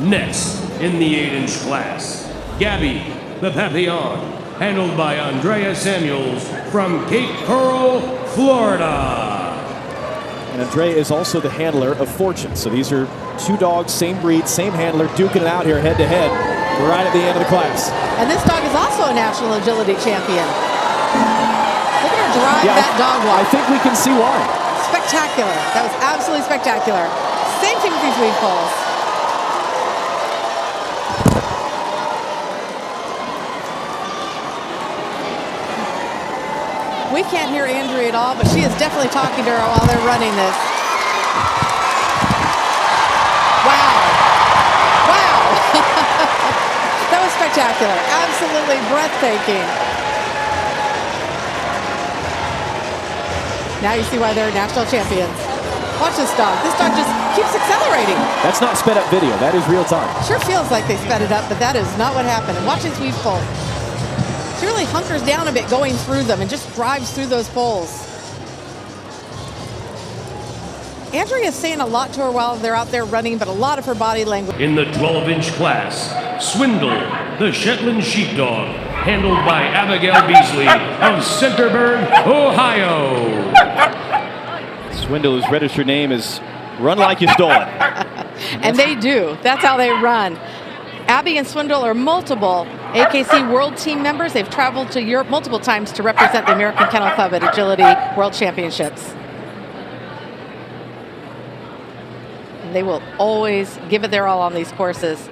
Next, in the 8-inch class, Gabby the Papillon, handled by Andrea Samuels from Cape Coral, Florida. And Andrea is also the handler of Fortune. So these are two dogs, same breed, same handler, duking it out here head to head right at the end of the class. And this dog is also a national agility champion. Look at her drive that dog walk. I think we can see why. Spectacular. That was absolutely spectacular. Same thing with these weave poles. We can't hear Andrea at all, but she is definitely talking to her while they're running this. Wow. Wow. That was spectacular. Absolutely breathtaking. Now you see why they're national champions. Watch this dog. This dog just keeps accelerating. That's not sped up video. That is real time. Sure feels like they sped it up, but that is not what happened. And watch this weave pole. She really hunkers down a bit going through them and just drives through those poles. Andrea is saying a lot to her while they're out there running, but a lot of her body language. In the 12-inch class, Swindle, the Shetland Sheepdog, handled by Abigail Beasley of Centerburg, Ohio. Swindle, whose registered name is Run Like You Stole It. And they do. That's how they run. Abby and Swindle are multiple AKC World Team members. They've traveled to Europe multiple times to represent the American Kennel Club at Agility World Championships. And they will always give it their all on these courses.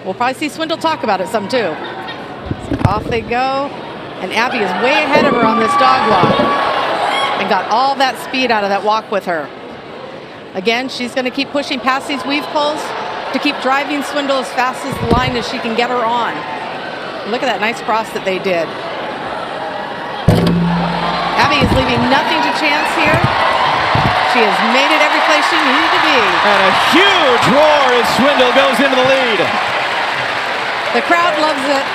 We'll probably see Swindle talk about it some too. So off they go. And Abby is way ahead of her on this dog walk and got all that speed out of that walk with her. Again, she's going to keep pushing past these weave poles to keep driving Swindle as fast as the line as she can get her on. Look at that nice cross that they did. Abby is leaving nothing to chance here. She has made it every place she needed to be. And a huge roar as Swindle goes into the lead. The crowd loves it.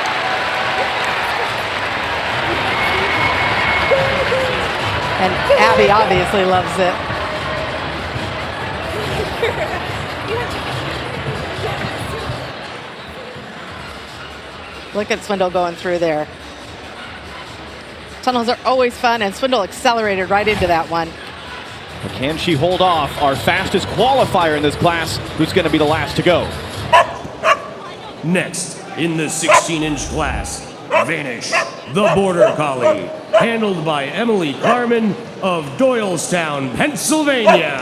And Abby obviously loves it. Look at Swindle going through there. Tunnels are always fun, and Swindle accelerated right into that one. But can she hold off our fastest qualifier in this class, who's going to be the last to go? Next, in the 16-inch class, Vanish, the Border Collie, handled by Emily Carmen of Doylestown, Pennsylvania.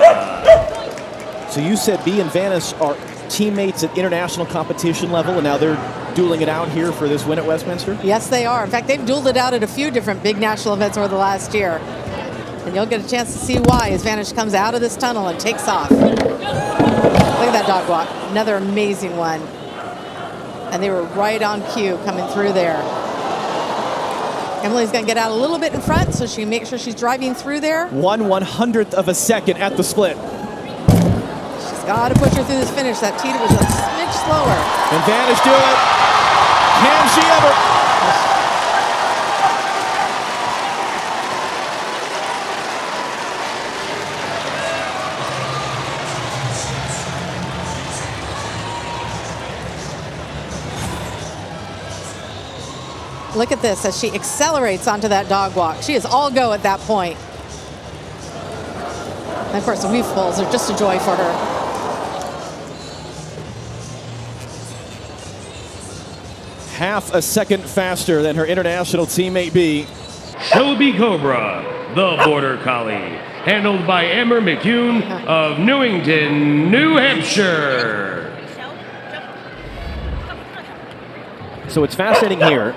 So you said Bee and Vanish are teammates at international competition level, and now they're dueling it out here for this win at Westminster? Yes, they are. In fact, they've dueled it out at a few different big national events over the last year. And you'll get a chance to see why as Vanish comes out of this tunnel and takes off. Look at that dog walk. Another amazing one. And they were right on cue coming through there. Emily's going to get out a little bit in front so she can make sure she's driving through there. 1/100th of a second at the split. She's got to push her through this finish. That Tita was a smidge slower. And Vanish do it. Can she ever? Look at this as she accelerates onto that dog walk. She is all go at that point. And of course, the weave poles are just a joy for her. Half a second faster than her international teammate Bee. Shelby Cobra, the Border Collie, handled by Amber McCune of Newington, New Hampshire. So it's fascinating here.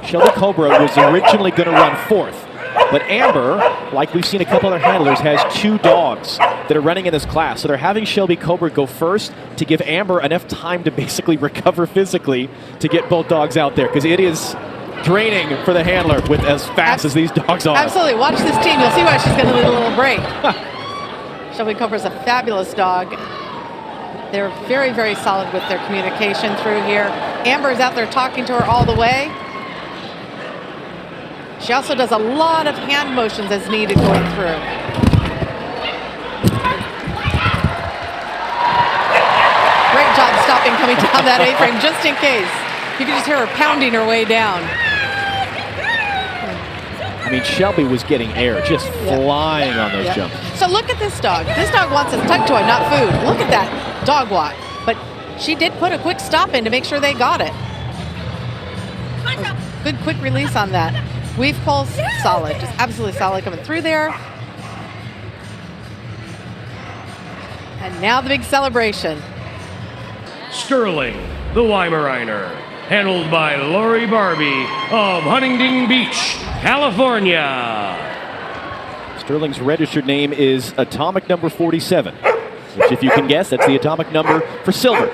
Shelby Cobra was originally going to run fourth, but Amber, like we've seen a couple other handlers, has two dogs that are running in this class. So they're having Shelby Cobra go first to give Amber enough time to basically recover physically to get both dogs out there, because it is draining for the handler with as fast as these dogs are. Absolutely. Watch this team. You'll see why she's going to need a little break. Shelby Cobra's a fabulous dog. They're very, very solid with their communication through here. Amber is out there talking to her all the way. She also does a lot of hand motions as needed going through. Great job stopping stepping coming down that A-frame just in case. You can just hear her pounding her way down. I mean, Shelby was getting air, just flying on those jumps. So look at this dog. This dog wants a tug toy, not food. Look at that dog walk. But she did put a quick stop in to make sure they got it. Good quick release on that. Weave pulse, solid, just absolutely solid coming through there. And now the big celebration. Sterling, the Weimaraner, handled by Lori Barbie of Huntington Beach, California. Sterling's registered name is Atomic Number 47, which, if you can guess, that's the atomic number for silver.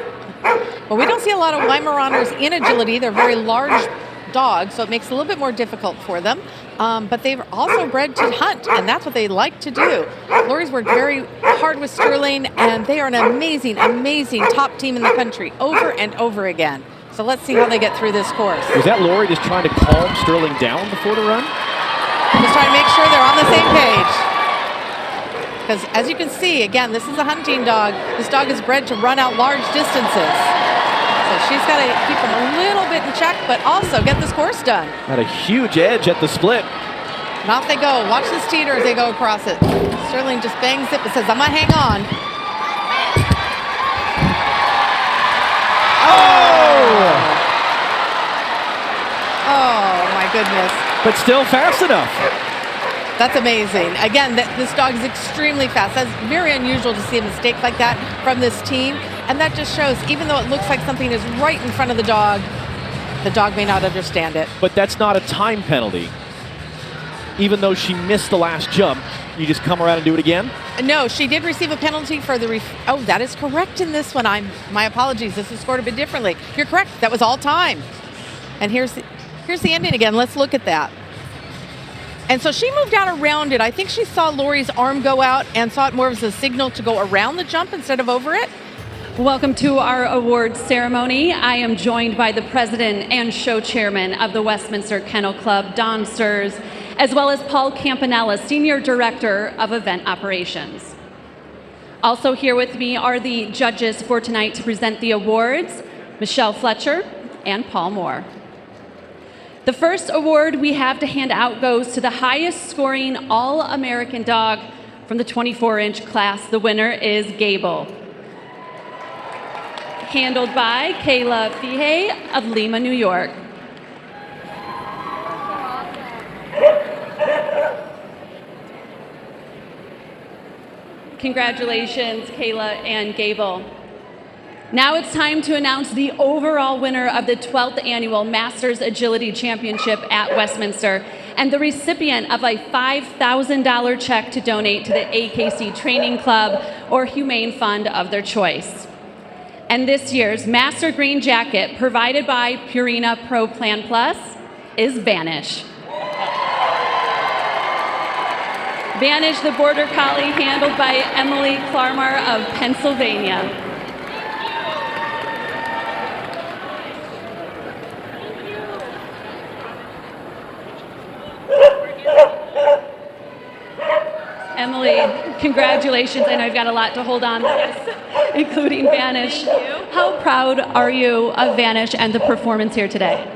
Well, we don't see a lot of Weimaraners in agility. They're very large dogs, so it makes it a little bit more difficult for them. But they've also bred to hunt, and that's what they like to do. Lori's worked very hard with Sterling, and they are an amazing, amazing top team in the country over and over again. So let's see how they get through this course. Was that Lori just trying to calm Sterling down before the run? Just trying to make sure they're on the same page. Because as you can see, again, this is a hunting dog. This dog is bred to run out large distances. So she's got to keep them a little bit in check, but also get this course done. Got a huge edge at the split. And off they go. Watch this teeter as they go across it. Sterling just bangs it, but says, I'm going to hang on. Oh, my goodness. But still fast enough. That's amazing. Again, this dog is extremely fast. That's very unusual to see a mistake like that from this team. And that just shows, even though it looks like something is right in front of the dog may not understand it. But that's not a time penalty. Even though she missed the last jump, you just come around and do it again? No, she did receive a penalty for the oh, that is correct in this one. My apologies. This is scored a bit differently. You're correct. That was all time. And here's the ending again. Let's look at that. And so she moved out around it. I think she saw Lori's arm go out and saw it more as a signal to go around the jump instead of over it. Welcome to our awards ceremony. I am joined by the president and show chairman of the Westminster Kennel Club, Don Sturz, as well as Paul Campanella, senior director of event operations. Also here with me are the judges for tonight to present the awards, Michelle Fletcher and Paul Moore. The first award we have to hand out goes to the highest scoring All-American dog from the 24-inch class. The winner is Gable. Handled by Kayla Fihey of Lima, New York. Congratulations, Kayla and Gable. Now it's time to announce the overall winner of the 12th Annual Masters Agility Championship at Westminster and the recipient of a $5,000 check to donate to the AKC Training Club or Humane Fund of their choice. And this year's Master Green Jacket, provided by Purina Pro Plan Plus, is Vanish. Vanish, the Border Collie, handled by Emily Klarmar of Pennsylvania. Emily, congratulations. I know you've got a lot to hold on, including Vanish. Thank you. How proud are you of Vanish and the performance here today?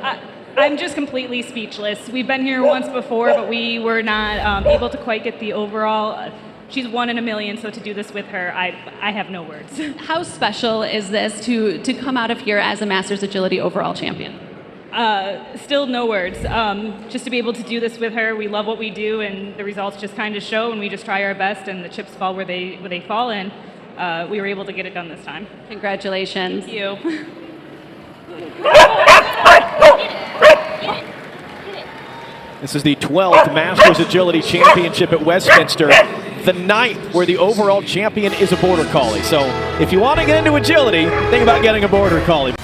I'm just completely speechless. We've been here once before, but we were not able to quite get the overall. She's 1 in a million, so to do this with her, I have no words. How special is this to come out of here as a Masters Agility overall champion? Still no words. Just to be able to do this with her, we love what we do, and the results just kind of show, and we just try our best, and the chips fall where they fall, and we were able to get it done this time. Congratulations. Thank you. This is the 12th Masters Agility Championship at Westminster, the 9th where the overall champion is a Border Collie. So if you want to get into agility, think about getting a Border Collie.